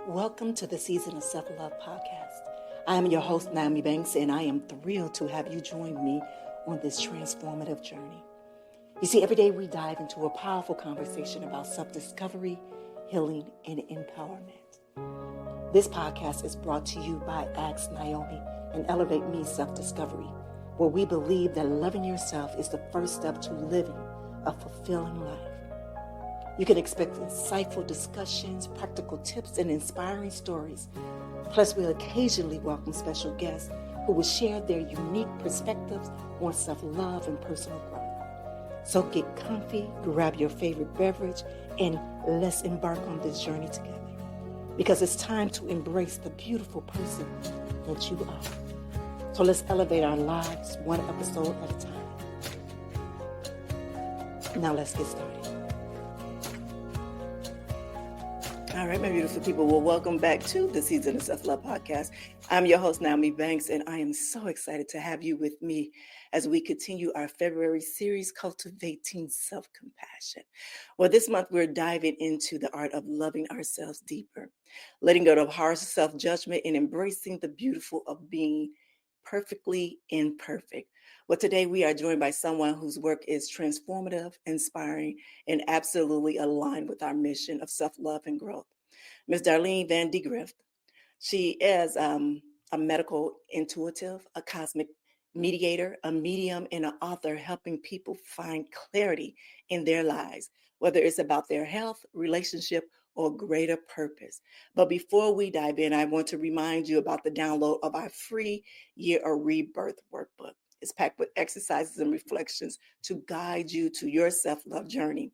Welcome to the Season of Self-Love podcast. I am your host, Nyomi Banks, and I am thrilled to have you join me on this transformative journey. You see, every day we dive into a powerful conversation about self-discovery, healing, and empowerment. This podcast is brought to you by Ask Nyomi and Elevate Me Self-Discovery, where we believe that loving yourself is the first step to living a fulfilling life. You can expect insightful discussions, practical tips, and inspiring stories. Plus, we'll occasionally welcome special guests who will share their unique perspectives on self-love and personal growth. So get comfy, grab your favorite beverage, and let's embark on this journey together. Because it's time to embrace the beautiful person that you are. So let's elevate our lives one episode at a time. Now let's get started. All right, my beautiful people. Well, welcome back to the Season of Self-Love podcast. I'm your host, Nyomi Banks, and I am so excited to have you with me as we continue our February series, Cultivating Self-Compassion. Well, this month we're diving into the art of loving ourselves deeper, letting go of harsh self-judgment and embracing the beautiful of being perfectly imperfect. Well, today we are joined by someone whose work is transformative, inspiring, and absolutely aligned with our mission of self-love and growth. Ms. Darlene Van De Grift. She is a medical intuitive, a cosmic mediator, a medium, and an author helping people find clarity in their lives, whether it's about their health, relationship, or greater purpose. But before we dive in, I want to remind you about the download of our free Year of Rebirth workbook. It's packed with exercises and reflections to guide you to your self-love journey.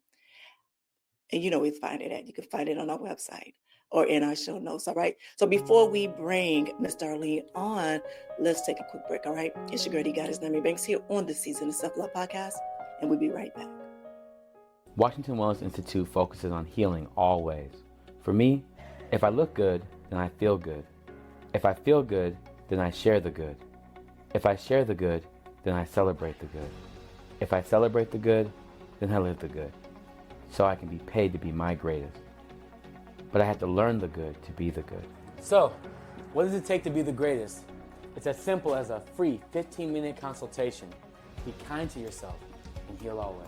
And you know where to find it at. You can find it on our website or in our show notes, all right? So before we bring Ms. Darlene on, let's take a quick break, all right? It's your girl, the goddess, Nyomi Banks, here on the Season of Self-Love podcast, and we'll be right back. Washington Wellness Institute focuses on healing always. For me, if I look good, then I feel good. If I feel good, then I share the good. If I share the good, then I celebrate the good. If I celebrate the good, then I live the good. So I can be paid to be my greatest. But I have to learn the good to be the good. So, what does it take to be the greatest? It's as simple as a free 15-minute consultation. Be kind to yourself and heal always.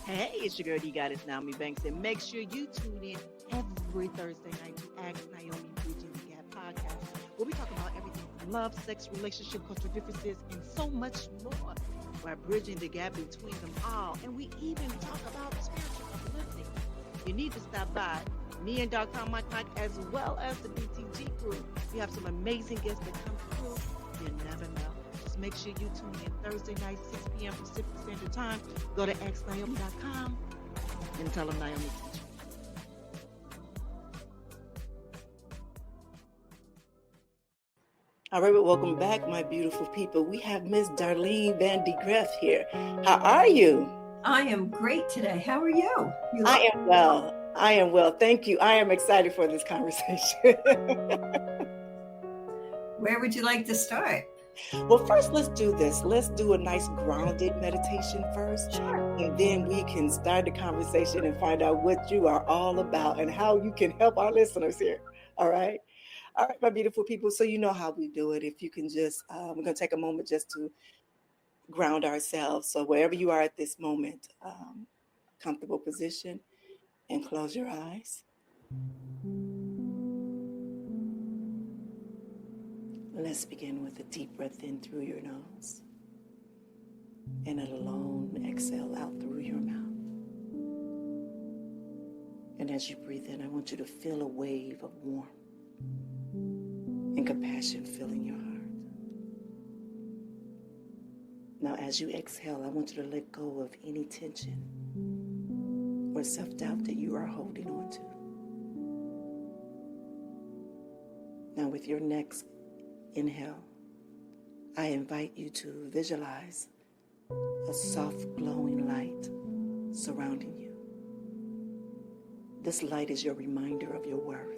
Hey, it's your girl, the goddess, Nyomi Banks, and make sure you tune in every Thursday night to Ask Nyomi Bridging the Gap podcast, where we talk about everything from love, sex, relationship, cultural differences, and so much more. By bridging the gap between them all. And we even talk about spiritual uplifting. You need to stop by me and Dr. Mike, as well as the BTG crew. We have some amazing guests that come through. You never know. Just make sure you tune in Thursday night, 6 p.m. Pacific Standard Time. Go to xnyomi.com and tell them Nyomi teach you. All right, well, welcome back, my beautiful people. We have Ms. Darlene Van De Grift here. How are you? I am great today. How are you? I am well. I am well. Thank you. I am excited for this conversation. Where would you like to start? Well, first, let's do this. Let's do a nice grounded meditation first. Sure. And then we can start the conversation and find out what you are all about and how you can help our listeners here. All right. All right, my beautiful people. So you know how we do it. If you can just, we're going to take a moment just to ground ourselves. So wherever you are at this moment, comfortable position, and close your eyes. Let's begin with a deep breath in through your nose and a long exhale out through your mouth. And as you breathe in, I want you to feel a wave of warmth and compassion filling your heart. Now, as you exhale, I want you to let go of any tension or self-doubt that you are holding on to. Now, with your next inhale, I invite you to visualize a soft glowing light surrounding you. This light is your reminder of your worth,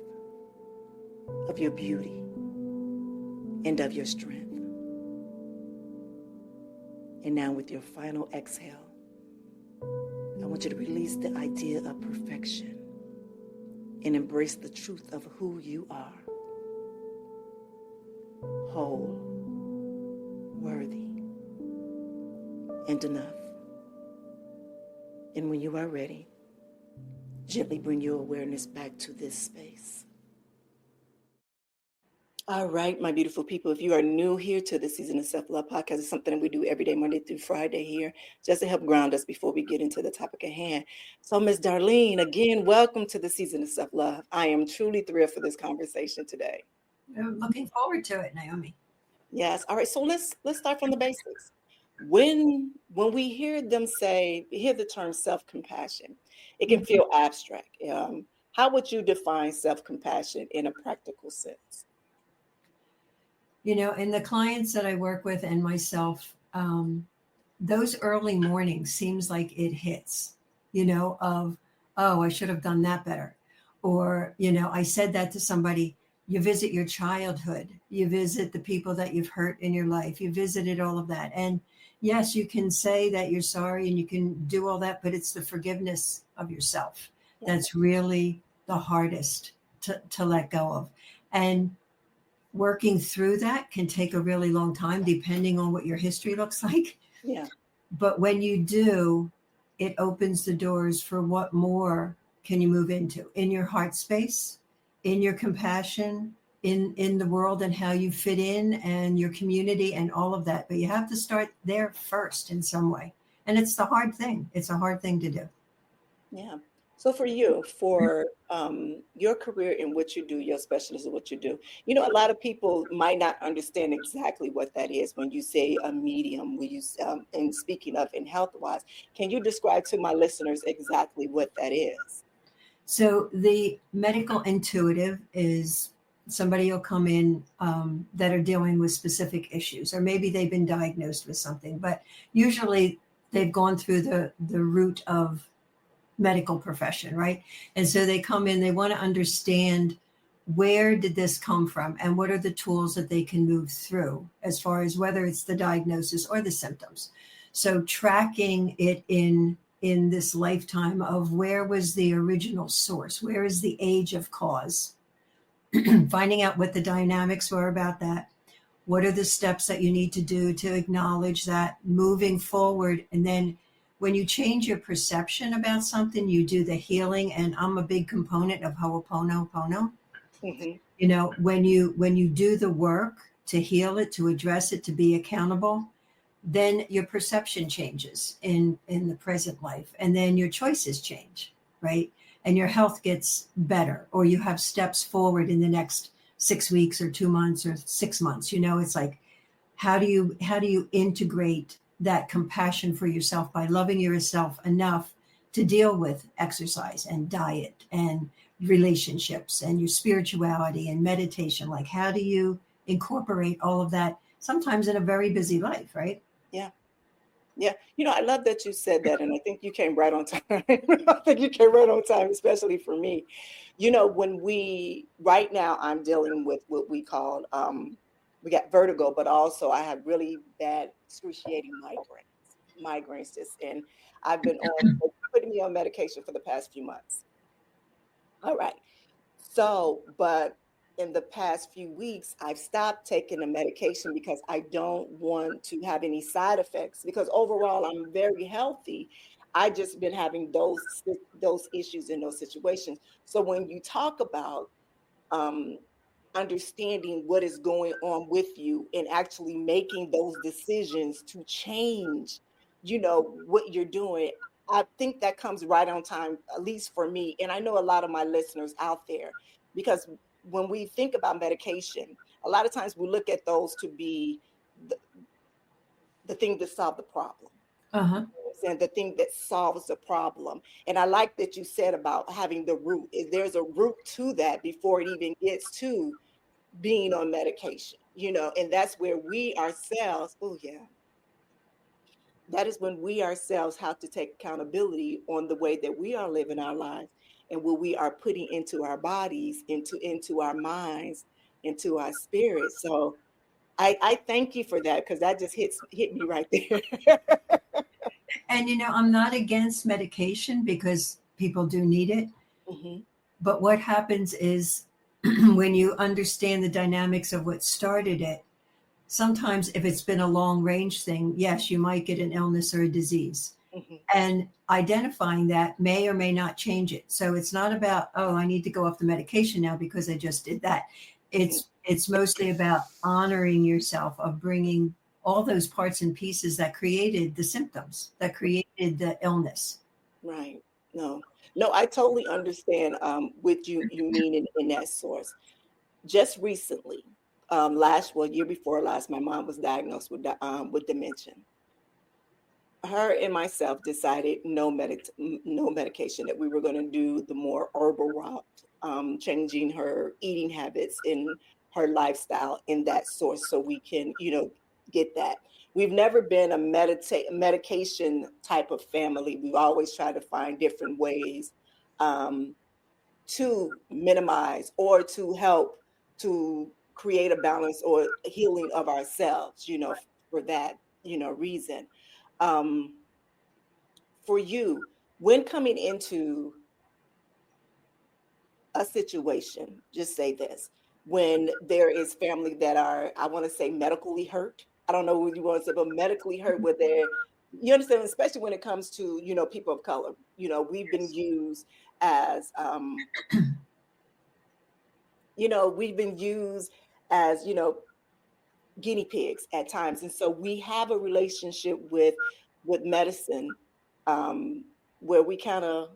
of your beauty, and of your strength. And now with your final exhale, I want you to release the idea of perfection and embrace the truth of who you are. Whole, worthy, and enough. And when you are ready, gently bring your awareness back to this space. All right, my beautiful people, if you are new here to the Season of Self-Love podcast, it's something that we do every day, Monday through Friday here, just to help ground us before we get into the topic at hand. So, Ms. Darlene, again, welcome to the Season of Self-Love. I am truly thrilled for this conversation today. I'm looking forward to it, Nyomi. Yes. All right. So let's start from the basics. When we hear the term self-compassion, it can feel abstract. How would you define self-compassion in a practical sense? You know, and the clients that I work with and myself, those early mornings seems like it hits, of, oh, I should have done that better. Or, I said that to somebody. You visit your childhood, you visit the people that you've hurt in your life, you visited all of that. And yes, you can say that you're sorry and you can do all that, but it's the forgiveness of yourself that's really the hardest to let go of. And working through that can take a really long time, depending on what your history looks like. Yeah. But when you do, it opens the doors for what more can you move into in your heart space, in your compassion, in the world and how you fit in and your community and all of that. But you have to start there first in some way. And it's the hard thing. It's a hard thing to do. Yeah. So for you, for your career in what you do, your specialty in what you do, a lot of people might not understand exactly what that is when you say a medium, and speaking of in health-wise, can you describe to my listeners exactly what that is? So the medical intuitive is somebody will come in that are dealing with specific issues, or maybe they've been diagnosed with something, but usually they've gone through the route of medical profession, right? And so they come in, they want to understand where did this come from and what are the tools that they can move through as far as whether it's the diagnosis or the symptoms. So tracking it in this lifetime of where was the original source, where is the age of cause, finding out what the dynamics were about that. What are the steps that you need to do to acknowledge that, moving forward? And then when you change your perception about something, you do the healing. And I'm a big component of Ho'oponopono. Mm-hmm. When you do the work to heal it, to address it, to be accountable, then your perception changes in the present life. And then your choices change, right? And your health gets better, or you have steps forward in the next 6 weeks or 2 months or 6 months. It's like, how do you integrate that compassion for yourself by loving yourself enough to deal with exercise and diet and relationships and your spirituality and meditation? Like, how do you incorporate all of that sometimes in a very busy life, right? Yeah. Yeah. I love that you said that. And I think you came right on time. I think you came right on time, especially for me. Right now I'm dealing with what we call, we got vertigo, but also I have really bad excruciating migraines and I've been putting me on medication for the past few months. All right. So, but in the past few weeks, I've stopped taking the medication because I don't want to have any side effects, because overall I'm very healthy. I just been having those issues in those situations. So when you talk about understanding what is going on with you and actually making those decisions to change, what you're doing, I think that comes right on time, at least for me. And I know a lot of my listeners out there, because when we think about medication, a lot of times we look at those to be the thing to solve the problem. Uh-huh. And the thing that solves the problem. And I like that you said about having the root. There's a root to that before it even gets to being on medication, and that's where we ourselves, that is when we ourselves have to take accountability on the way that we are living our lives and what we are putting into our bodies, into our minds, into our spirits. So I thank you for that, because that just hit me right there. And, I'm not against medication because people do need it. Mhm. But what happens is when you understand the dynamics of what started it, sometimes if it's been a long range thing, yes, you might get an illness or a disease. Mhm. And identifying that may or may not change it. So it's not about, oh, I need to go off the medication now because I just did that. It's mostly about honoring yourself, of bringing all those parts and pieces that created the symptoms, that created the illness. Right. No, no, I totally understand what you mean in that source. Just recently, year before last, my mom was diagnosed with dementia. Her and myself decided no medication, that we were going to do the more herbal route, changing her eating habits in her lifestyle in that source, so we can get that. We've never been a medication type of family. We've always tried to find different ways um, to minimize or to help to create a balance or healing of ourselves, for that reason. um, for you, when coming into a situation, just say this, when there is family that are, I want to say, medically hurt. I don't know what you want to say, but medically hurt, where they're, you understand, especially when it comes to, people of color. We've been used as, we've been used as, guinea pigs at times. And so we have a relationship with medicine, um, where we kind of,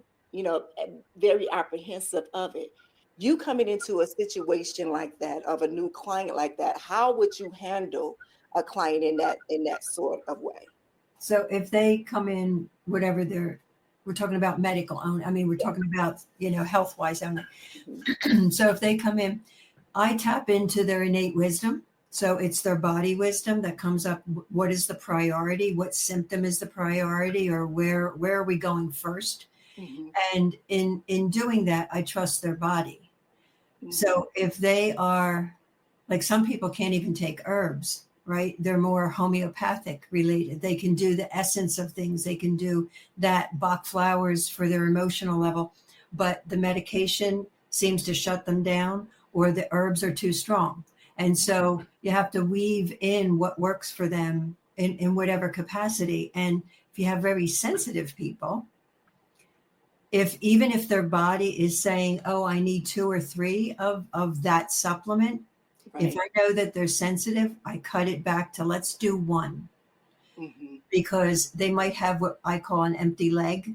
very apprehensive of it. You coming into a situation like that, of a new client like that, how would you handle a client in that sort of way? So if they come in, whatever we're talking about medical own. I mean, we're talking about, health wise only. Mhm. So if they come in, I tap into their innate wisdom. So it's their body wisdom that comes up. What is the priority? What symptom is the priority? Or where are we going first? Mhm. And in doing that, I trust their body. Mhm. So if they are, like, some people can't even take herbs, right? They're more homeopathic related. They can do the essence of things. They can do that Bach flowers for their emotional level, but the medication seems to shut them down, or the herbs are too strong. And so you have to weave in what works for them in whatever capacity. And if you have very sensitive people, even if their body is saying, oh, I need 2 or 3 of that supplement, if Right. I know that they're sensitive, I cut it back to, let's do 1, Mhm. because they might have what I call an empty leg.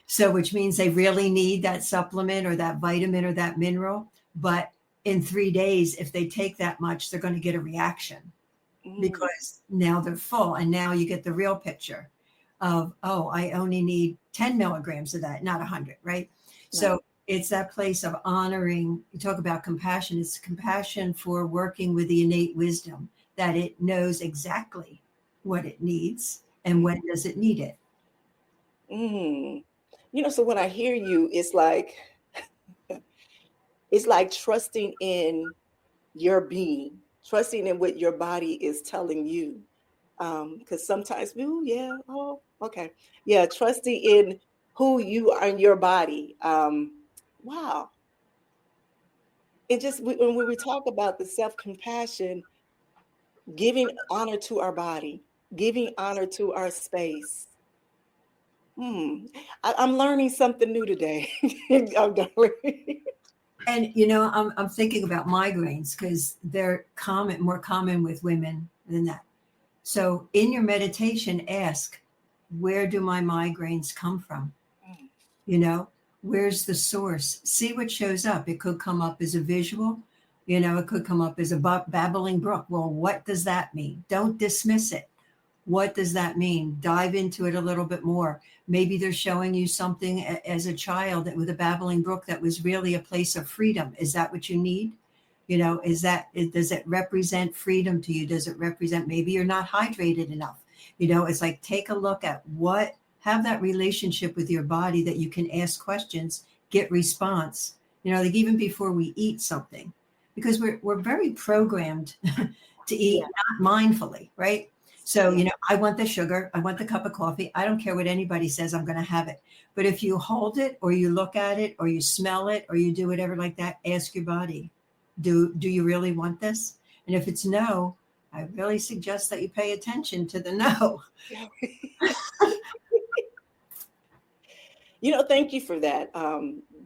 So, which means they really need that supplement or that vitamin or that mineral. But in 3 days, if they take that much, they're going to get a reaction, Mm. because now they're full. And now you get the real picture of, oh, I only need 10 milligrams of that, not 100, right? Right. So it's that place of honoring. You talk about compassion. It's compassion for working with the innate wisdom, that it knows exactly what it needs and when does it need it. Mm. So when I hear you, it's like trusting in your being, trusting in what your body is telling you. Because sometimes, ooh, yeah, oh, okay. Yeah, trusting in who you are in your body. Wow. It just, when we talk about the self-compassion, giving honor to our body, giving honor to our space. Hmm. I'm learning something new today. I'm darling. And I'm thinking about migraines because they're more common with women than that. So in your meditation, ask, where do my migraines come from? You know, where's the source? See what shows up. It could come up as a visual, it could come up as a babbling brook. Well, what does that mean? Don't dismiss it. What does that mean? Dive into it a little bit more. Maybe they're showing you something as a child that with a babbling brook that was really a place of freedom. Is that what you need? Does it represent freedom to you? Does it represent, maybe you're not hydrated enough? It's like, take a look at have that relationship with your body that you can ask questions, get response, like even before we eat something, because we're very programmed to eat Yeah. not mindfully, right? So, I want the sugar, I want the cup of coffee. I don't care what anybody says, I'm going to have it. But if you hold it or you look at it or you smell it or you do whatever like that, ask your body, do you really want this? And if it's no, I really suggest that you pay attention to the no. Thank you for that.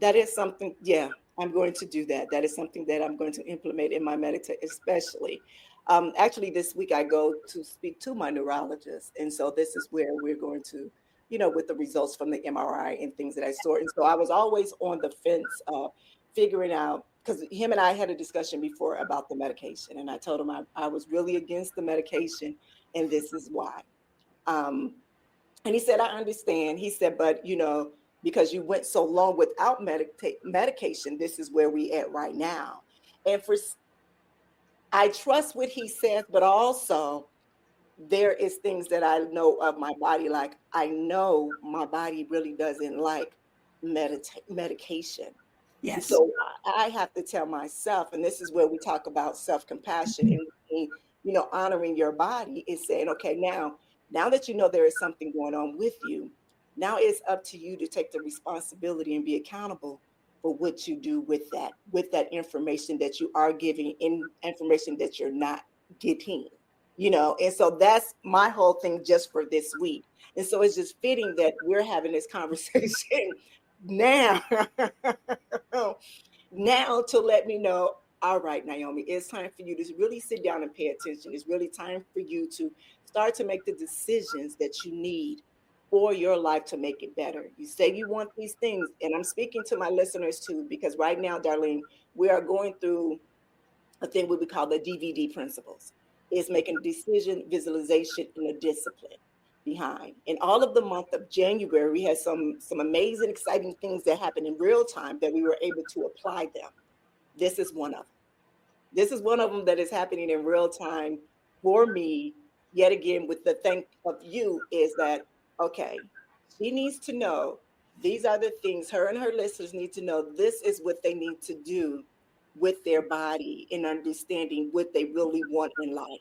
That is something, yeah, I'm going to do that. That is something that I'm going to implement in my meditation, especially. Actually, this week I go to speak to my neurologist. And so this is where we're going to, with the results from the MRI and things that I saw. And so I was always on the fence figuring out, because him and I had a discussion before about the medication. And I told him I was really against the medication, and this is why. And he said, I understand. He said, but, because you went so long without medication, this is where we at right now. And I trust what he says, but also there is things that I know of my body. Like I know my body really doesn't like medication. Yes. So I have to tell myself, and this is where we talk about self-compassion and, honoring your body is saying, okay, now that you know there is something going on with you, now it's up to you to take the responsibility and be accountable for what you do with that information that you are giving, in information that you're not getting, and so that's my whole thing just for this week. And so it's just fitting that we're having this conversation now to let me know, all right, Nyomi, it's time for you to really sit down and pay attention. It's really time for you to start to make the decisions that you need for your life to make it better. You say you want these things, and I'm speaking to my listeners too, because right now, Darlene, we are going through a thing what we call the DVD principles. It's making decision, visualization, and a discipline behind. In all of the month of January, we had some amazing, exciting things that happened in real time that we were able to apply them. This is one of them. This is one of them that is happening in real time for me. Yet again, with the thank of you is that, okay, she needs to know these are the things her and her listeners need to know. This is what they need to do with their body and understanding what they really want in life.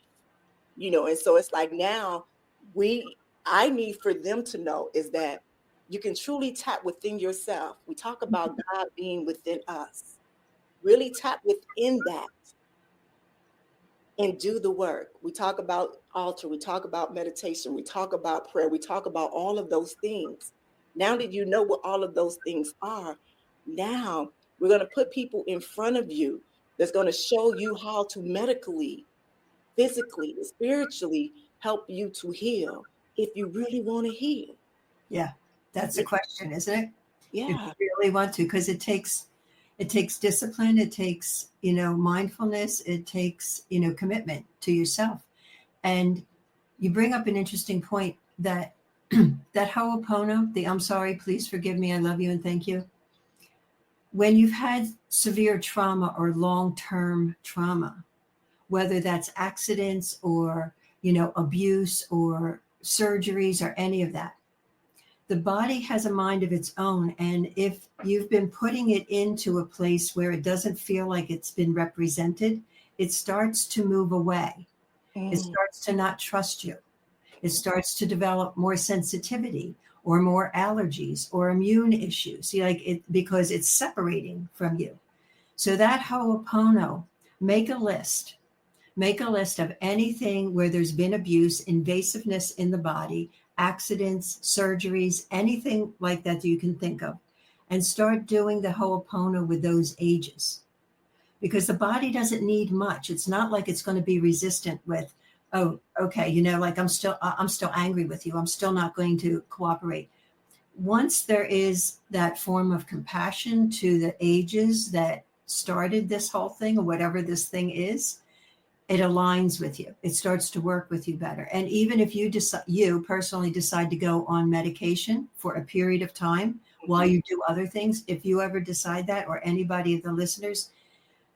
And so it's like now I need for them to know is that you can truly tap within yourself. We talk about God being within us. Really tap within that and do the work. We talk about altar, we talk about meditation, we talk about prayer, we talk about all of those things. Now that you know what all of those things are, now we're going to put people in front of you that's going to show you how to medically, physically, spiritually help you to heal if you really want to heal. Yeah, that's the question, isn't it? Yeah. If you really want to, because it takes discipline, it takes, mindfulness, it takes, commitment to yourself. And you bring up an interesting point that that Ho'opono, the I'm sorry, please forgive me, I love you, and thank you. When you've had severe trauma or long-term trauma, whether that's accidents or, abuse or surgeries or any of that, the body has a mind of its own. And if you've been putting it into a place where it doesn't feel like it's been represented, it starts to move away. It starts to not trust you. It starts to develop more sensitivity or more allergies or immune issues, because it's separating from you. So that Ho'opono, make a list of anything where there's been abuse, invasiveness in the body, accidents, surgeries, anything like that you can think of, and start doing the Ho'opono with those ages. Because the body doesn't need much. It's not like it's going to be resistant with, oh, okay, like I'm still angry with you. I'm still not going to cooperate. Once there is that form of compassion to the ages that started this whole thing or whatever this thing is, it aligns with you. It starts to work with you better. And even if you personally decide to go on medication for a period of time while you do other things, if you ever decide that, or anybody of the listeners,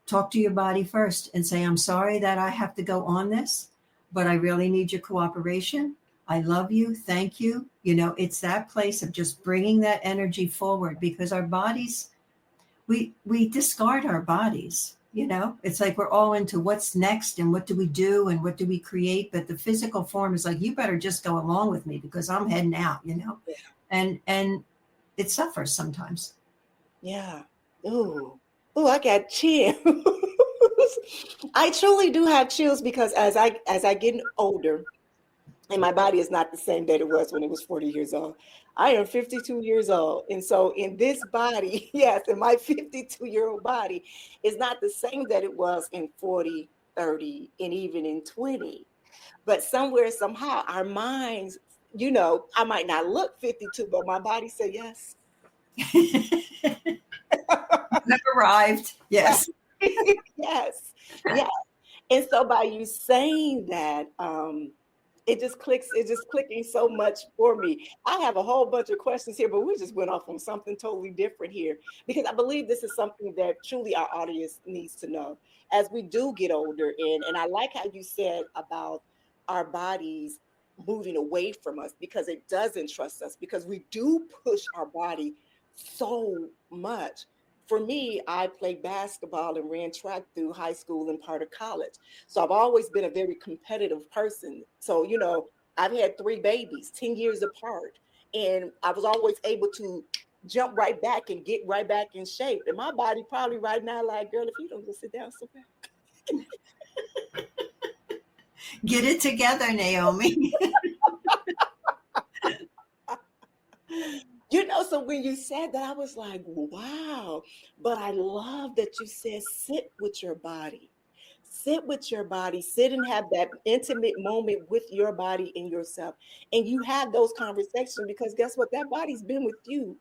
talk to your body first and say, I'm sorry that I have to go on this, but I really need your cooperation. I love you. Thank you. It's that place of just bringing that energy forward, because our bodies, we discard our bodies. You know, it's like we're all into what's next and what do we do and what do we create. But the physical form is like, you better just go along with me because I'm heading out, you know, Yeah. and it suffers sometimes. Yeah. Ooh. Ooh, I got chills. I truly do have chills because as I get older, and my body is not the same that it was when it was 40 years old. I am 52 years old. And so in this body, yes, in my 52-year-old body is not the same that it was in 40, 30, and even in 20. But somewhere, somehow, our minds, I might not look 52, but my body said yes. Never arrived. Yes. Yes, yes. And so by you saying that, it's just clicking so much for me. I have a whole bunch of questions here, but we just went off on something totally different here because I believe this is something that truly our audience needs to know as we do get older. And I like how you said about our bodies moving away from us because it doesn't trust us because we do push our body so much. For me, I played basketball and ran track through high school and part of college. So I've always been a very competitive person. So, I've had three babies 10 years apart, and I was always able to jump right back and get right back in shape. And my body probably right now, like, girl, if you don't go sit down somewhere. Get it together, Nyomi. So when you said that, I was like, wow. But I love that you said sit with your body. Sit with your body, sit and have that intimate moment with your body and yourself. And you have those conversations because guess what? That body's been with you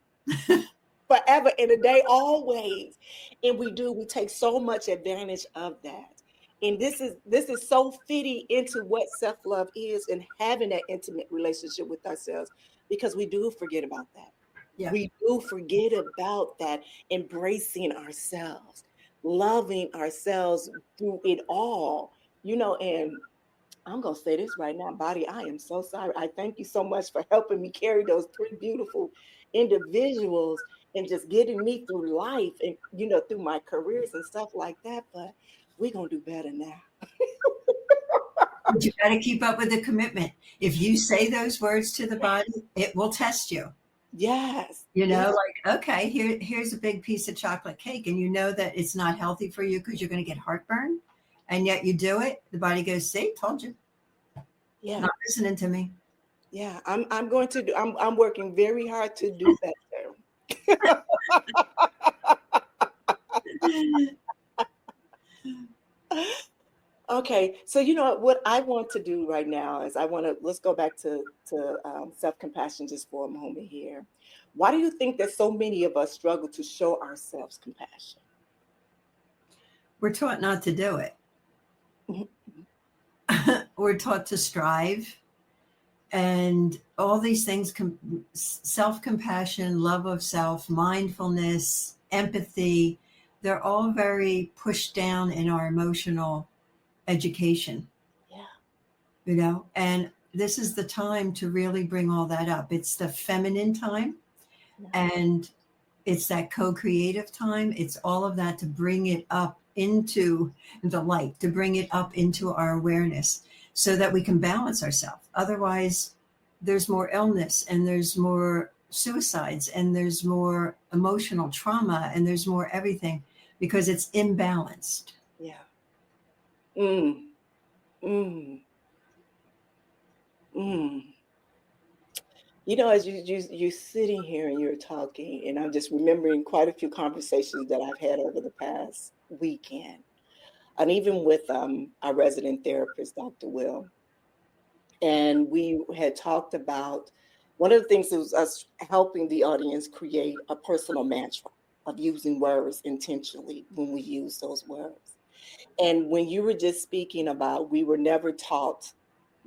forever and a day, always. And we take so much advantage of that. And this is so fitting into what self-love is and having that intimate relationship with ourselves because we do forget about that. Yeah. We do forget about that, embracing ourselves, loving ourselves through it all, and I'm going to say this right now, body, I am so sorry. I thank you so much for helping me carry those three beautiful individuals and just getting me through life and, through my careers and stuff like that. But we're going to do better now. But you got to keep up with the commitment. If you say those words to the body, it will test you. Yes. You know, Yes. like, okay, here's a big piece of chocolate cake, and you know that it's not healthy for you because you're going to get heartburn, and yet you do it. The body goes, "See, told you." Yeah. Not listening to me. Yeah. I'm working very hard to do better. Okay, so what I want to do right now is let's go back to self-compassion just for a moment here. Why do you think that so many of us struggle to show ourselves compassion? We're taught not to do it. We're taught to strive, and all these things: self-compassion, love of self, mindfulness, empathy. They're all very pushed down in our emotional education. Yeah. And this is the time to really bring all that up. It's the feminine time, and it's that co-creative time. It's all of that to bring it up into the light, to bring it up into our awareness so that we can balance ourselves. Otherwise, there's more illness, and there's more suicides, and there's more emotional trauma, and there's more everything because it's imbalanced. Yeah. Mm. Mm. Mm. As you're sitting here and you're talking, and I'm just remembering quite a few conversations that I've had over the past weekend, and even with our resident therapist, Dr. Will, and we had talked about one of the things that was us helping the audience create a personal mantra of using words intentionally when we use those words. And when you were just speaking about, we were never taught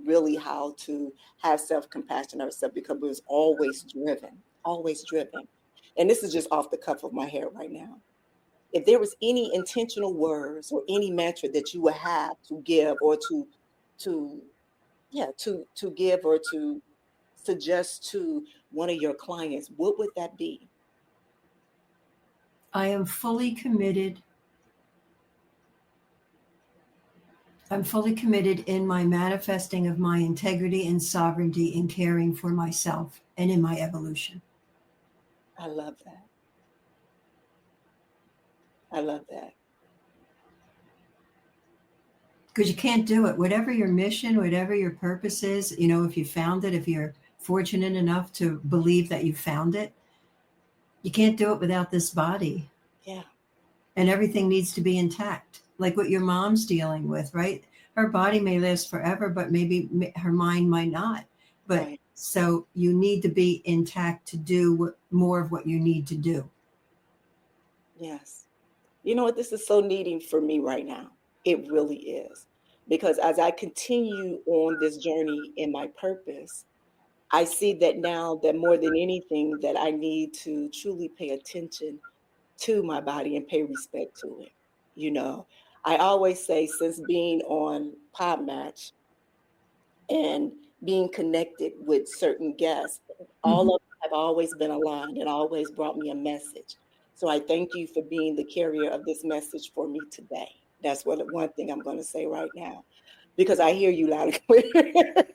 really how to have self-compassion ourselves because we was always driven. And this is just off the cuff of my head right now. If there was any intentional words or any mantra that you would have to give or to give or to suggest to one of your clients, what would that be? I am fully committed I'm fully committed in my manifesting of my integrity and sovereignty in caring for myself and in my evolution. I love that. I love that. Because you can't do it. Whatever your mission, whatever your purpose is, you know, if you found it, if you're fortunate enough to believe that you found it, you can't do it without this body. Yeah. And everything needs to be intact, like what your mom's dealing with, right? Her body may last forever, but maybe her mind might not. But Right. so you need to be intact to do more of what you need to do. Yes. You know what? This is so needing for me right now. It really is. Because as I continue on this journey in my purpose, I see that now that more than anything that I need to truly pay attention to my body and pay respect to it. You know, I always say since being on Podmatch and being connected with certain guests, all Mhm. of them have always been aligned and always brought me a message. So I thank you for being the carrier of this message for me today. That's what one thing I'm going to say right now, because I hear you loud and clear.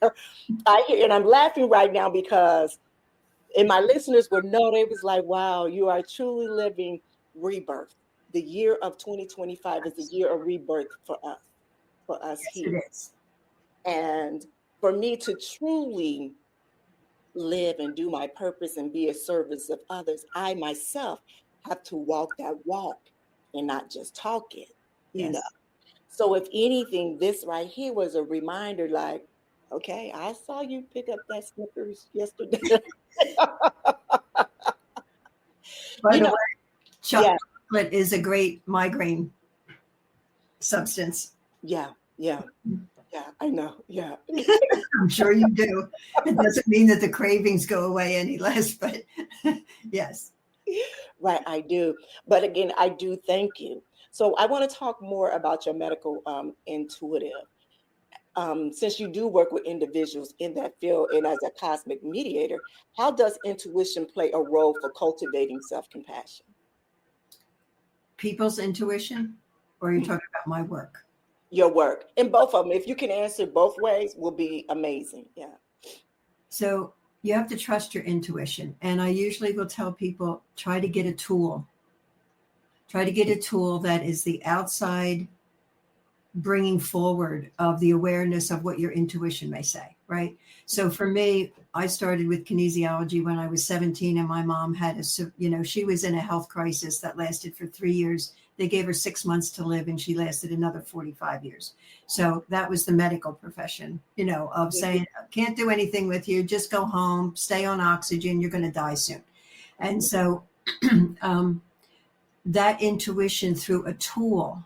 I hear, and I'm laughing right now because, and my listeners will know, they was like, wow, you are truly living rebirth. The year of 2025 is the year of rebirth for us Yes, here. it is. And for me to truly live and do my purpose and be a service of others, I myself have to walk that walk and not just talk it, you know. Yes. So if anything, this right here was a reminder like, okay, I saw you pick up that Snickers yesterday. By You the know, way, yeah, chocolate is a great migraine substance. yeah, yeah, yeah, I know. Yeah. I'm sure you do. It doesn't mean that the cravings go away any less, but yes. Right, I do. But again, I do thank you. So I want to talk more about your medical intuitive. Since you do work with individuals in that field and as a cosmic mediator, how does intuition play a role for cultivating self-compassion? People's intuition, or you're talking about my work? Your work in both of them, if you can answer both ways, will be amazing. Yeah. So you have to trust your intuition. And I usually will tell people try to get a tool. Try to get a tool that is the outside bringing forward of the awareness of what your intuition may say, right? So for me, I started with kinesiology when I was 17, and my mom had she was in a health crisis that lasted for 3 years. They gave her 6 months to live, and she lasted another 45 years. So that was the medical profession, of saying, can't do anything with you, just go home, stay on oxygen, you're going to die soon. And so that intuition through a tool,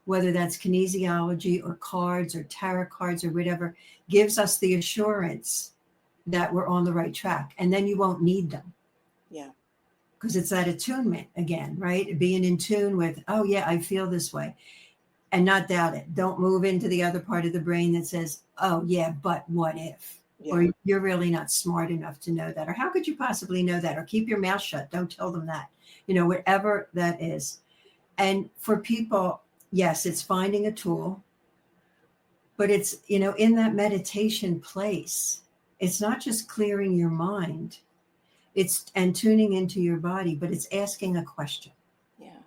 whether that's kinesiology or cards or tarot cards or whatever, gives us the assurance that we're on the right track. And then you won't need them. Yeah. Because it's that attunement again, right? Being in tune with, oh, yeah, I feel this way. And not doubt it. Don't move into the other part of the brain that says, oh, yeah, but what if? Yeah. Or you're really not smart enough to know that. Or how could you possibly know that? Or keep your mouth shut. Don't tell them that. Whatever that is. And for people, yes, it's finding a tool, but it's, in that meditation place, it's not just clearing your mind, and tuning into your body, but it's asking a question. Yeah.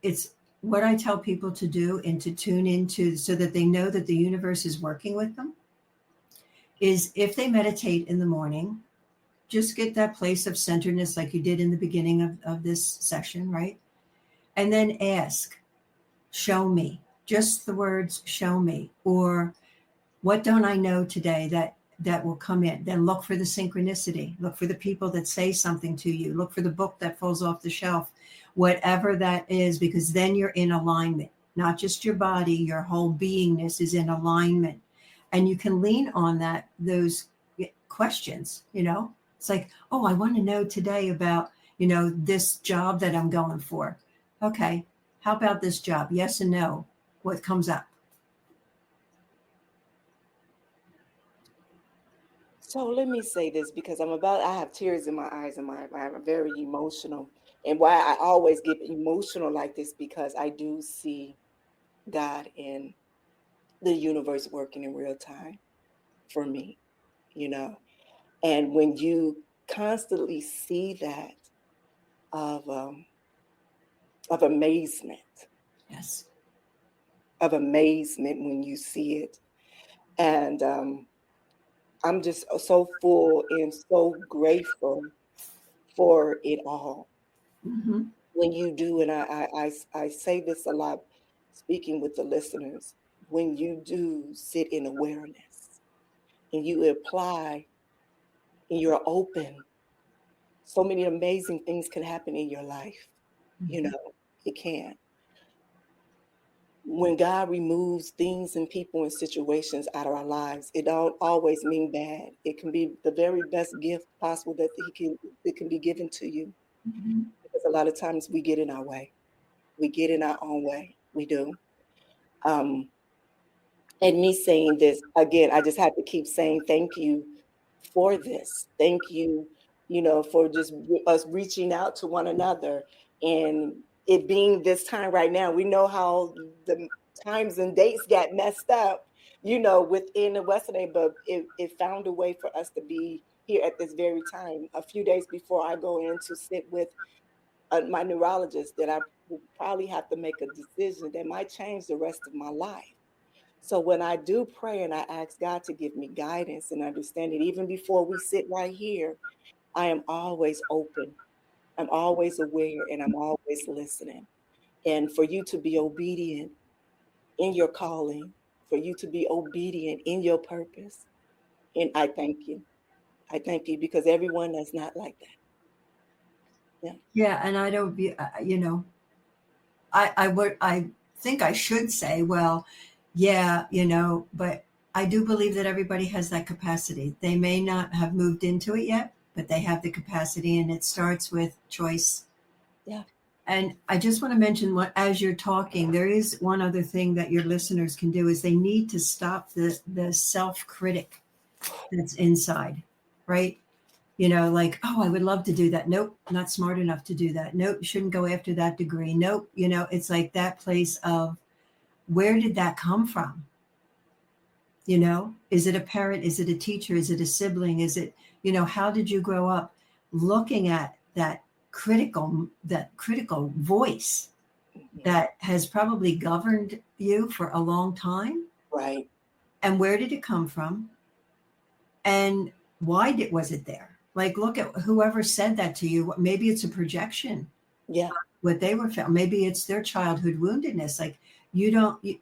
It's what I tell people to do and to tune into so that they know that the universe is working with them is if they meditate in the morning, just get that place of centeredness like you did in the beginning of this session, right? And then ask, show me, just the words show me, or what don't I know today that will come in. Then look for the synchronicity, look for the people that say something to you, look for the book that falls off the shelf, whatever that is, because then you're in alignment. Not just your body, your whole beingness is in alignment. And you can lean on those questions. It's like, oh, I want to know today about this job that I'm going for. Okay, how about this job? Yes and no. What comes up? So let me say this because I have tears in my eyes and I'm very emotional. And why I always get emotional like this because I do see God in the universe working in real time for me, you know. And when you constantly see that of amazement, Yes. of amazement when you see it, and I'm just so full and so grateful for it all. Mm-hmm. When you do, and I say this a lot, speaking with the listeners, when you do sit in awareness and you apply and you're open, so many amazing things can happen in your life. You Mm-hmm. know, it can. When God removes things and people and situations out of our lives, it don't always mean bad. It can be the very best gift possible that it can be given to you. Mm-hmm. Because a lot of times we get in our way. We get in our own way. We do. Um, and me saying this again, I just have to keep saying thank you for this. Thank you, for just us reaching out to one another, and it being this time right now. We know how the times and dates got messed up, within the Western, but it found a way for us to be here at this very time. A few days before I go in to sit with my neurologist, that I will probably have to make a decision that might change the rest of my life. So when I do pray and I ask God to give me guidance and understanding, even before we sit right here, I am always open. I'm always aware and I'm always listening. And for you to be obedient in your calling, for you to be obedient in your purpose. And I thank you. I thank you because everyone is not like that. Yeah. Yeah, and I don't be, I think I should say, well, yeah, but I do believe that everybody has that capacity. They may not have moved into it yet, but they have the capacity, and it starts with choice. Yeah. And I just want to mention what, as you're talking, there is one other thing that your listeners can do is they need to stop the self-critic that's inside, right? Like, oh, I would love to do that. Nope, not smart enough to do that. Nope, shouldn't go after that degree. Nope, it's like that place of where did that come from? Is it a parent? Is it a teacher? Is it a sibling? Is it, how did you grow up looking at that critical voice Mhm. that has probably governed you for a long time? Right. And where did it come from? And why was it there? Like, look at whoever said that to you. Maybe it's a projection. Yeah. What they were felt. Maybe it's their childhood woundedness. Like, you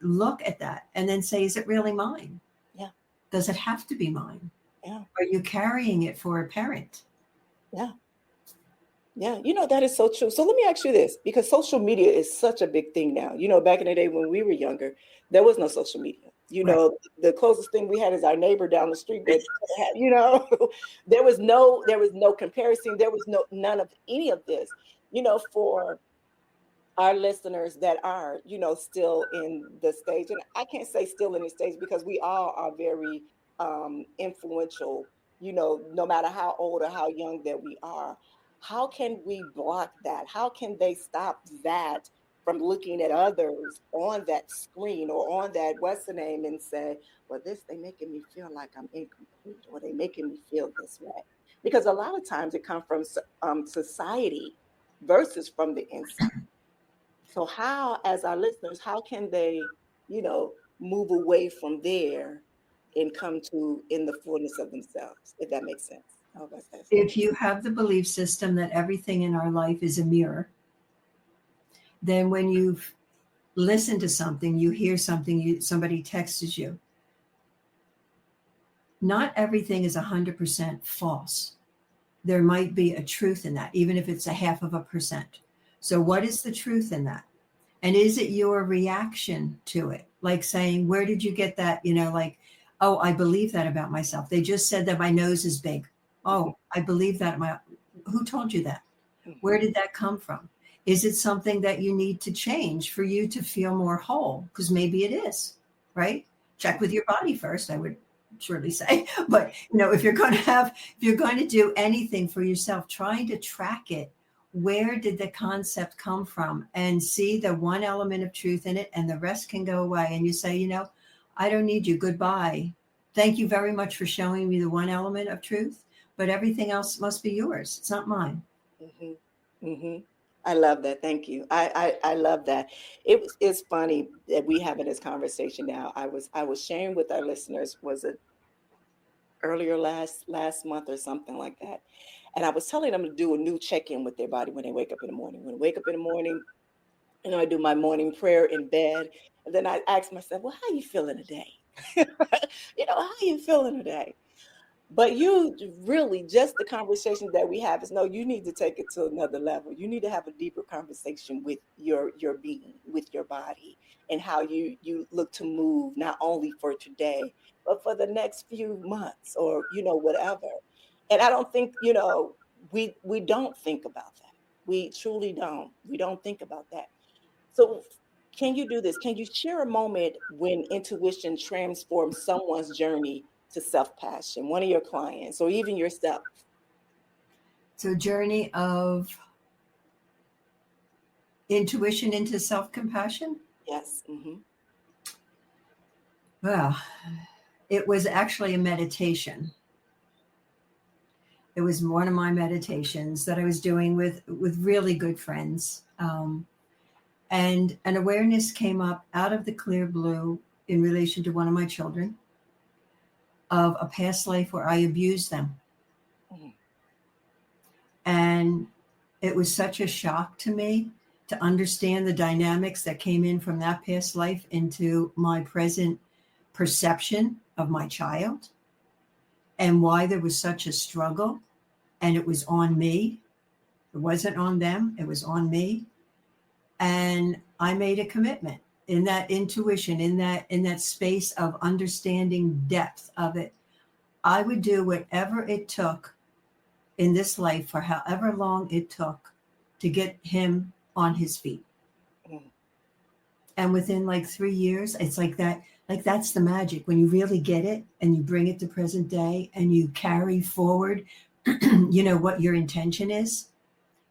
look at that and then say, is it really mine? Yeah. Does it have to be mine? Yeah. Are you carrying it for a parent? Yeah. Yeah, that is so true. So let me ask you this, because social media is such a big thing now. Back in the day when we were younger, there was no social media. Right. The closest thing we had is our neighbor down the street that had, there was no comparison. There was none of any of this, for our listeners that are, still in the stage. And I can't say still in the stage because we all are very influential, no matter how old or how young that we are. How can we block that? How can they stop that from looking at others on that screen or on that what's the name and say, well, they making me feel like I'm incomplete, or they making me feel this way? Because a lot of times it comes from society versus from the inside. So how, as our listeners, how can they, move away from there and come to in the fullness of themselves, if that makes sense? I hope that's If you have the belief system that everything in our life is a mirror, then when you listen to something, you hear something, somebody texts you, not everything is 100% false. There might be a truth in that, even if it's a 0.5%. So what is the truth in that? And is it your reaction to it? Like saying, where did you get that? Like, oh, I believe that about myself. They just said that my nose is big. Oh, I believe that. Who told you that? Where did that come from? Is it something that you need to change for you to feel more whole? Because maybe it is, right? Check with your body first, I would surely say. But, if you're going to do anything for yourself, trying to track it, where did the concept come from, and see the one element of truth in it, and the rest can go away. And you say, I don't need you. Goodbye. Thank you very much for showing me the one element of truth, but everything else must be yours. It's not mine. Mm-hmm. Mm-hmm. I love that. Thank you. I love that. It's funny that we having this conversation now. I was sharing with our listeners, was it earlier last month or something like that. And I was telling them to do a new check-in with their body when they wake up in the morning. When they wake up in the morning, I do my morning prayer in bed. And then I ask myself, well, how you feeling today? How you feeling today? But you really, just the conversation that we have is no, you need to take it to another level. You need to have a deeper conversation with your being, with your body, and how you look to move not only for today, but for the next few months or whatever. And I don't think, we don't think about that. We truly don't. We don't think about that. So can you do this? Can you share a moment when intuition transformed someone's journey to self-passion, one of your clients or even yourself? So journey of intuition into self-compassion. Yes. Mm-hmm. Well, it was actually a meditation. It was one of my meditations that I was doing with really good friends. And an awareness came up out of the clear blue in relation to one of my children of a past life where I abused them. Mm-hmm. And it was such a shock to me to understand the dynamics that came in from that past life into my present perception of my child and why there was such a struggle. And it was on me. It wasn't on them. It was on me. And I made a commitment in that intuition, in that space of understanding depth of it. I would do whatever it took in this life for however long it took to get him on his feet. Mm-hmm. And within like 3 years, it's like that, like that's the magic when you really get it and you bring it to present day and you carry forward, what your intention is.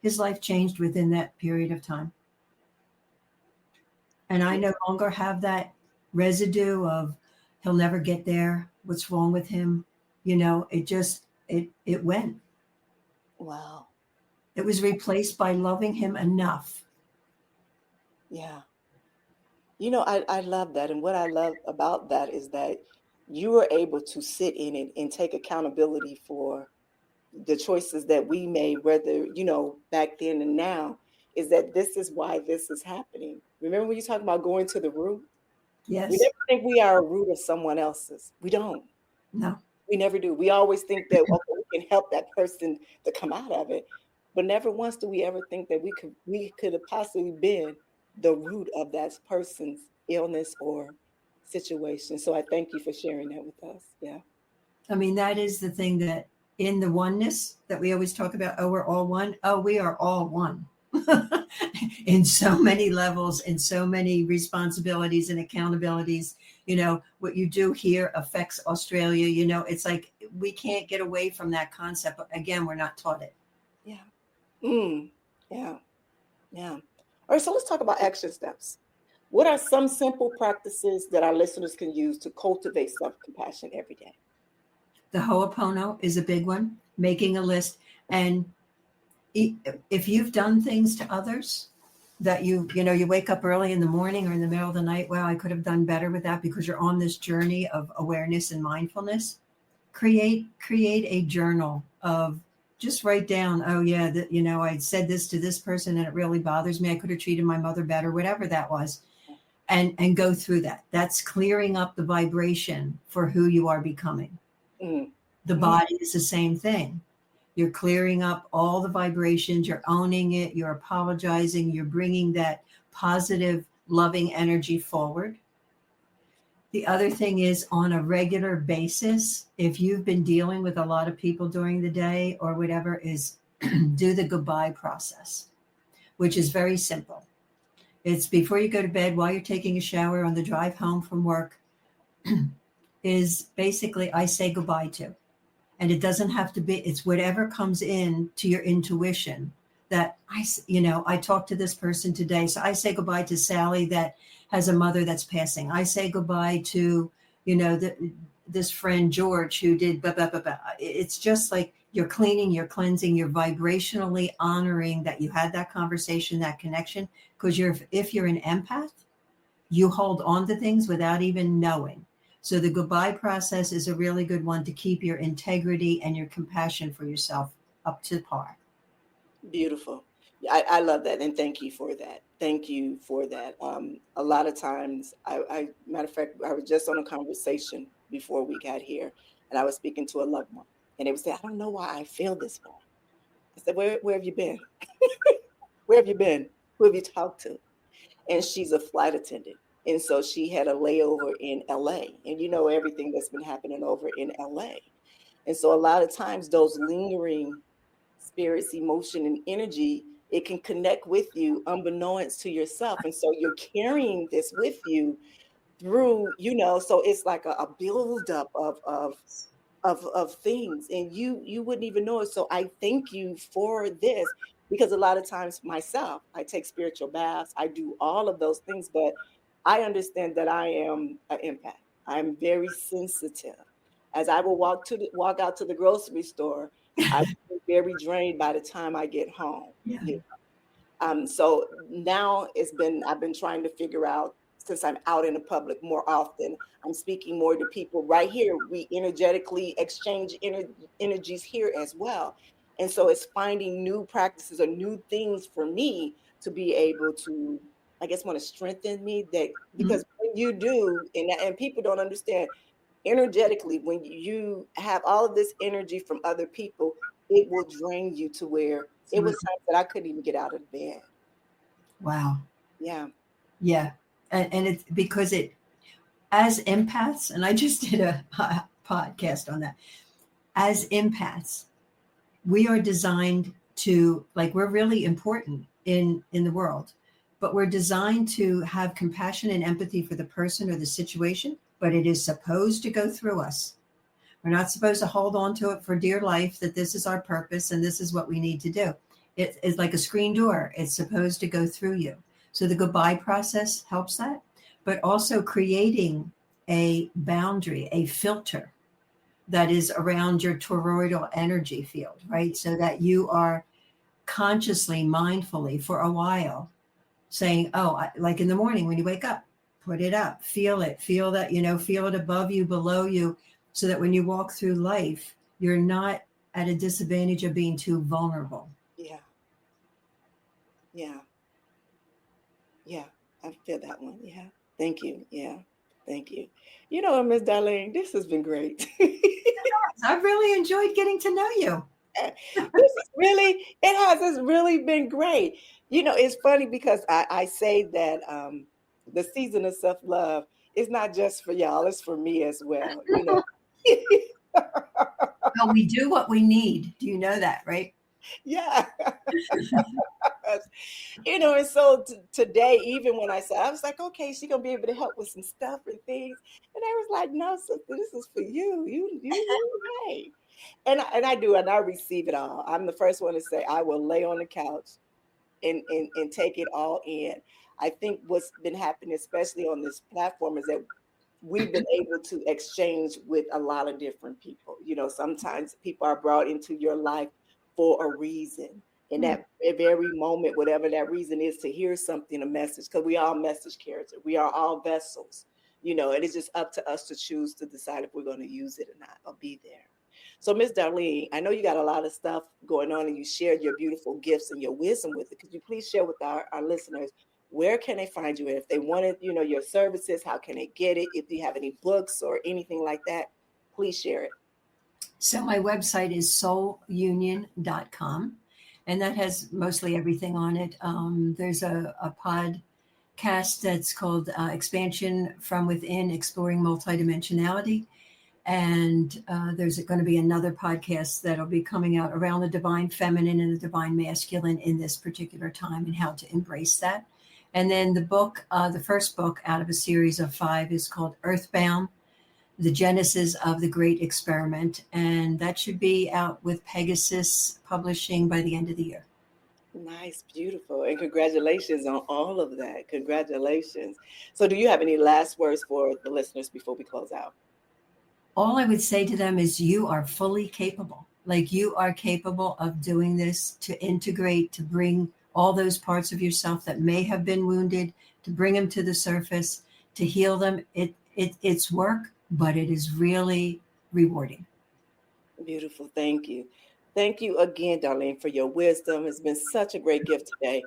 His life changed within that period of time. And I no longer have that residue of he'll never get there. What's wrong with him? It went. Wow. It was replaced by loving him enough. Yeah. I love that. And what I love about that is that you were able to sit in it and take accountability for the choices that we made, whether, back then and now, is that this is why this is happening. Remember when you talk about going to the root? Yes. We never think we are a root of someone else's. We don't. No. We never do. We always think that, okay, we can help that person to come out of it. But never once do we ever think that we could have possibly been the root of that person's illness or situation. So I thank you for sharing that with us. Yeah. I mean, that is the thing that in the oneness that we always talk about, we're all one. Oh, we are all one in so many levels, in so many responsibilities and accountabilities. What you do here affects Australia. It's like we can't get away from that concept. But again, we're not taught it. Yeah. Yeah. Yeah. All right. So let's talk about action steps. What are some simple practices that our listeners can use to cultivate self-compassion every day? The Ho'opono is a big one, making a list. And if you've done things to others that you wake up early in the morning or in the middle of the night, well, I could have done better with that because you're on this journey of awareness and mindfulness. Create a journal of just write down, oh yeah, I said this to this person and it really bothers me. I could have treated my mother better, whatever that was. And go through that. That's clearing up the vibration for who you are becoming. Mm-hmm. The body is the same thing. You're clearing up all the vibrations, you're owning it, you're apologizing, you're bringing that positive, loving energy forward. The other thing is on a regular basis, if you've been dealing with a lot of people during the day or whatever, is do the goodbye process, which is very simple. It's before you go to bed, while you're taking a shower, on the drive home from work, is basically I say goodbye to. And it doesn't have to be, it's whatever comes in to your intuition that I talked to this person today. So I say goodbye to Sally that has a mother that's passing. I say goodbye to This friend George who did blah, blah, blah, blah. It's just like you're cleaning, you're cleansing, you're vibrationally honoring that you had that conversation, that connection. Because if you're an empath, you hold on to things without even knowing. So the goodbye process is a really good one to keep your integrity and your compassion for yourself up to par. Beautiful. I love that. And thank you for that. Thank you for that. A lot of times, matter of fact, I was just on a conversation before we got here, and I was speaking to a loved one, and they would say, I don't know why I feel this way. I said, where have you been? Where have you been? Who have you talked to? And she's a flight attendant. And so she had a layover in LA, and everything that's been happening over in LA. And so a lot of times those lingering spirits, emotion, and energy, it can connect with you unbeknownst to yourself. And so you're carrying this with you through, so it's like a buildup of things, and you wouldn't even know it. So I thank you for this, because a lot of times myself, I take spiritual baths, I do all of those things, but I understand that I am an empath. I'm very sensitive. As I will walk out to the grocery store, I'm very drained by the time I get home. Yeah. So now I've been trying to figure out, since I'm out in the public more often, I'm speaking more to people right here. We energetically exchange energies here as well. And so it's finding new practices or new things for me to be able to, I guess, want to strengthen me, that because when you do, and people don't understand, energetically, when you have all of this energy from other people, it will drain you to where it was times that I couldn't even get out of bed. Wow. Yeah. Yeah. And it's because as empaths, and I just did a podcast on that, as empaths, we are designed to, like, we're really important in the world, but we're designed to have compassion and empathy for the person or the situation, but it is supposed to go through us. We're not supposed to hold on to it for dear life, that this is our purpose and this is what we need to do. It's like a screen door. It's supposed to go through you. So the goodbye process helps that, but also creating a boundary, a filter that is around your toroidal energy field, right? So that you are consciously, mindfully for a while saying, like in the morning when you wake up, put it up, feel it, feel that, feel it above you, below you, so that when you walk through life, you're not at a disadvantage of being too vulnerable. Yeah. Yeah. Yeah. I feel that one. Yeah. Thank you. Yeah. Thank you. Ms. Darlene, this has been great. I've really enjoyed getting to know you. It's really been great. It's funny because I say that the season of self-love is not just for y'all, it's for me as well. Well, we do what we need. Do you know that, right? Yeah. And so today, even when I said, I was like, okay, she's gonna be able to help with some stuff and things, and I was like, no, sister, this is for you. Hey. And I do, and I receive it all. I'm the first one to say I will lay on the couch and take it all in. I think what's been happening, especially on this platform, is that we've been able to exchange with a lot of different people. Sometimes people are brought into your life for a reason. In that very moment, whatever that reason is, to hear something, a message, because we are message carriers. We are all vessels, and it's just up to us to choose to decide if we're going to use it or not, or be there. So, Ms. Darlene, I know you got a lot of stuff going on, and you shared your beautiful gifts and your wisdom with it. Could you please share with our listeners, where can they find you? And if they wanted, your services, how can they get it? If you have any books or anything like that, please share it. So my website is soulunion.com, and that has mostly everything on it. There's a podcast that's called Expansion from Within, Exploring Multidimensionality. And there's going to be another podcast that'll be coming out around the divine feminine and the divine masculine in this particular time, and how to embrace that. And then the book, the first book out of a series of 5, is called Earthbound, The Genesis of the Great Experiment. And that should be out with Pegasus Publishing by the end of the year. Nice, beautiful. And congratulations on all of that. Congratulations. So, do you have any last words for the listeners before we close out? All I would say to them is you are fully capable. Like you are capable of doing this, to integrate, to bring all those parts of yourself that may have been wounded, to bring them to the surface, to heal them. It's work, but it is really rewarding. Beautiful. Thank you. Thank you again, Darlene, for your wisdom. It's been such a great gift today.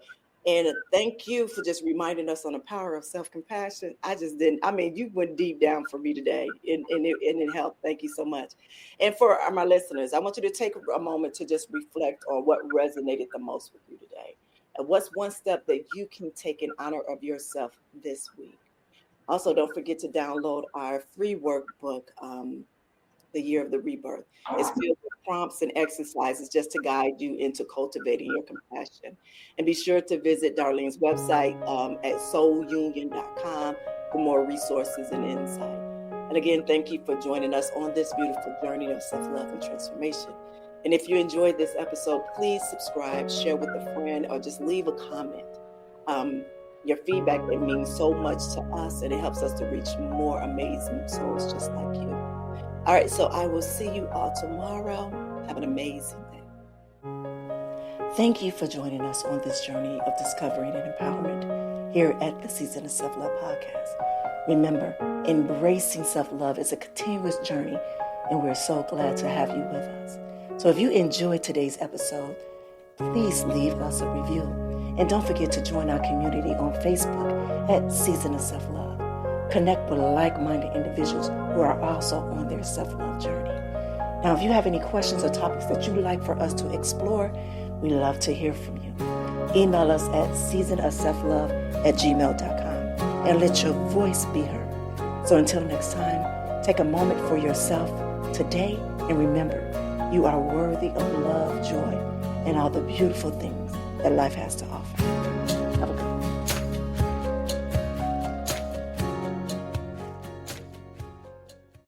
And thank you for just reminding us on the power of self-compassion. I just didn't, I mean, you went deep down for me today and it helped. Thank you so much. And for my listeners, I want you to take a moment to just reflect on what resonated the most with you today. And what's one step that you can take in honor of yourself this week? Also, don't forget to download our free workbook, The Year of the Rebirth. It's filled with prompts and exercises just to guide you into cultivating your compassion. And be sure to visit Darlene's website at soulunion.com for more resources and insight. And again, thank you for joining us on this beautiful journey of self-love and transformation. And if you enjoyed this episode, please subscribe, share with a friend, or just leave a comment. Your feedback, it means so much to us, and it helps us to reach more amazing souls just like you. All right, so I will see you all tomorrow. Have an amazing day. Thank you for joining us on this journey of discovering and empowerment here at the Season of Self-Love podcast. Remember, embracing self-love is a continuous journey, and we're so glad to have you with us. So if you enjoyed today's episode, please leave us a review. And don't forget to join our community on Facebook at Season of Self-Love. Connect with like-minded individuals who are also on their self-love journey. Now, if you have any questions or topics that you'd like for us to explore, we love to hear from you. Email us at seasonofselflove@gmail.com and let your voice be heard. So until next time, take a moment for yourself today and remember, you are worthy of love, joy, and all the beautiful things that life has to offer.